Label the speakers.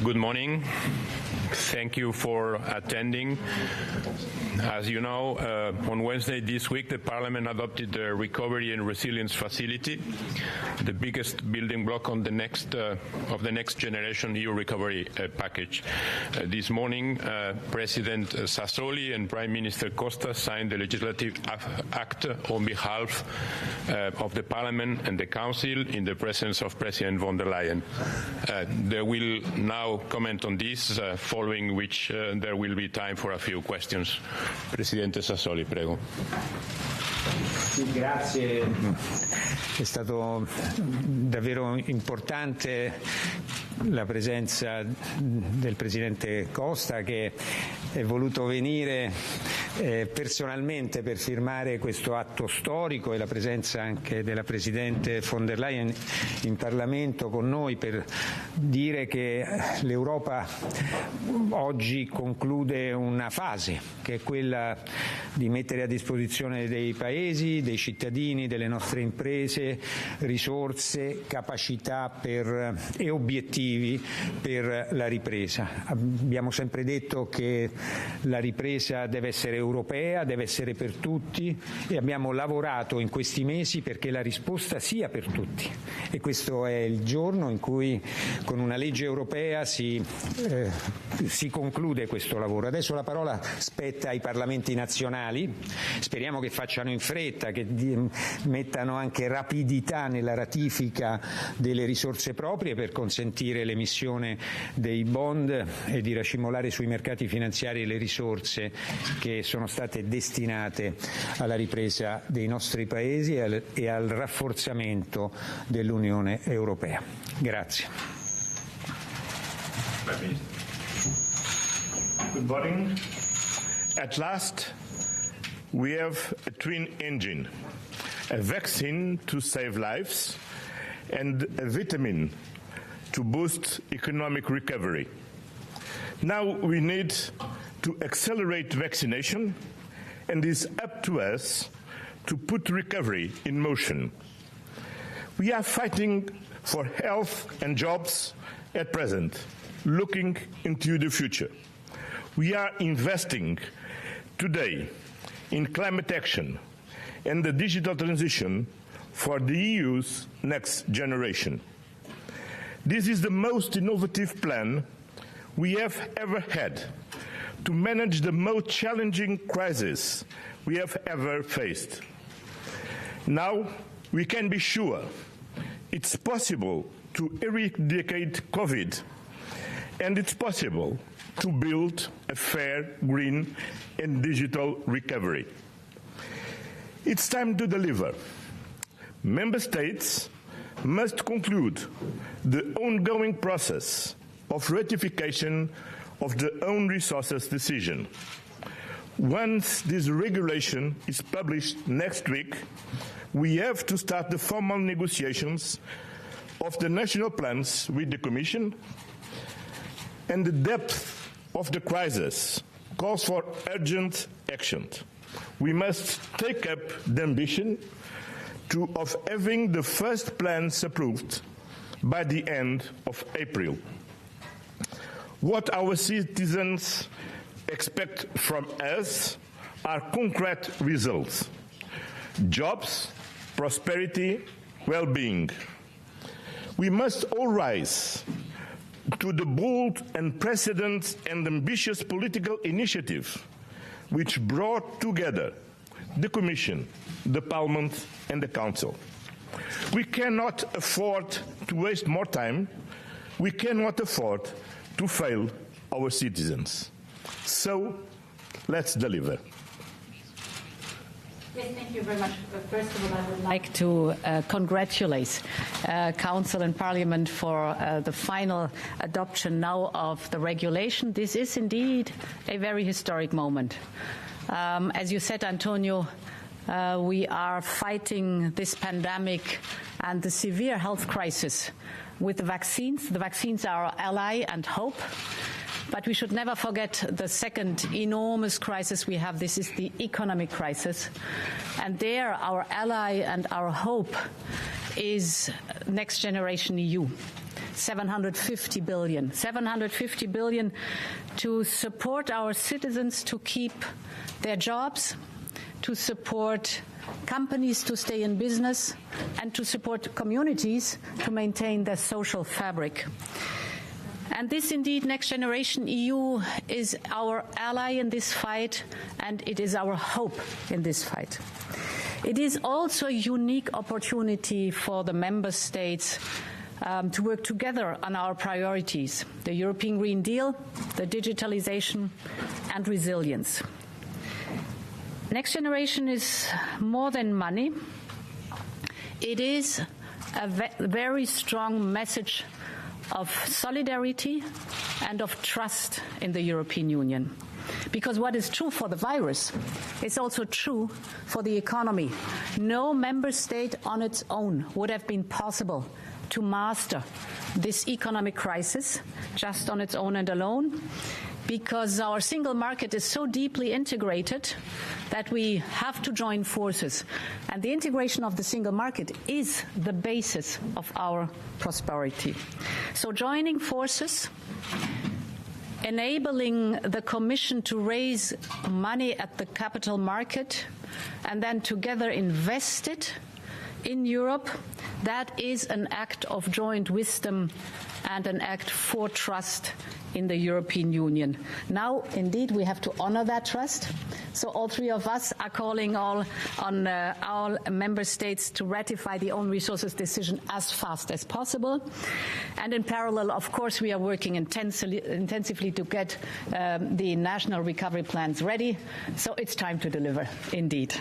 Speaker 1: Good morning. Thank you for attending. As you know, on Wednesday this week, the Parliament adopted the Recovery and Resilience Facility, the biggest building block on the next generation EU recovery package. This morning, President Sassoli and Prime Minister Costa signed the legislative act on behalf of the Parliament and the Council in the presence of President von der Leyen. They will now comment on this, following which there will be time for a few questions. Presidente Sassoli, prego.
Speaker 2: Sì, grazie. È stato davvero importante la presenza del Presidente Costa, che è voluto venire personalmente per firmare questo atto storico, e la presenza anche della Presidente von der Leyen in Parlamento con noi per dire che l'Europa oggi conclude una fase che è quella di mettere a disposizione dei paesi, dei cittadini, delle nostre imprese, risorse, capacità e obiettivi per la ripresa. Abbiamo sempre detto che la ripresa deve essere europea, deve essere per tutti, e abbiamo lavorato in questi mesi perché la risposta sia per tutti, e questo è il giorno in cui con una legge europea si conclude questo lavoro. Adesso la parola spetta ai Parlamenti nazionali, speriamo che facciano in fretta, che mettano anche rapidità nella ratifica delle risorse proprie per consentire l'emissione dei bond e di racimolare sui mercati finanziari le risorse che sono state destinate alla ripresa dei nostri paesi e al rafforzamento dell'Unione Europea. Grazie.
Speaker 3: Good morning. At last, we have a twin engine, a vaccine to save lives and a vitamin to boost economic recovery. Now we need to accelerate vaccination, and it's up to us to put recovery in motion. We are fighting for health and jobs at present, looking into the future. We are investing today in climate action and the digital transition for the EU's next generation. This is the most innovative plan we have ever had to manage the most challenging crisis we have ever faced. Now we can be sure it's possible to eradicate COVID, and it's possible to build a fair, green and digital recovery. It's time to deliver. Member States must conclude the ongoing process of ratification of the own resources decision. Once this regulation is published next week, we have to start the formal negotiations of the national plans with the Commission, and the depth of the crisis calls for urgent action. We must take up the ambition of having the first plans approved by the end of April. What our citizens expect from us are concrete results: jobs, prosperity, well-being. We must all rise to the bold, unprecedented and ambitious political initiative which brought together the Commission, the Parliament and the Council. We cannot afford to waste more time. We cannot afford to fail our citizens. So, let's deliver.
Speaker 4: Yes, thank you very much. First of all, I would like to congratulate Council and Parliament for the final adoption now of the regulation. This is indeed a very historic moment. As you said, Antonio, we are fighting this pandemic and the severe health crisis with the vaccines. The vaccines are our ally and hope. But we should never forget the second enormous crisis we have. This is the economic crisis. And there, our ally and our hope is Next Generation EU. 750 billion. 750 billion to support our citizens to keep their jobs, to support companies to stay in business, and to support communities to maintain their social fabric. And this, indeed, Next Generation EU is our ally in this fight, and it is our hope in this fight. It is also a unique opportunity for the member states to work together on our priorities: the European Green Deal, the digitalization, and resilience. Next Generation is more than money. It is a very strong message of solidarity and of trust in the European Union. Because what is true for the virus is also true for the economy. No member state on its own would have been possible to master this economic crisis just on its own and alone, because our single market is so deeply integrated that we have to join forces. And the integration of the single market is the basis of our prosperity. So joining forces, enabling the Commission to raise money at the capital market and then together invest it in Europe, that is an act of joint wisdom and an act for trust in the European Union. Now, indeed, we have to honor that trust. So all three of us are calling on all member states to ratify the own resources decision as fast as possible. And in parallel, of course, we are working intensively to get the national recovery plans ready. So it's time to deliver, indeed.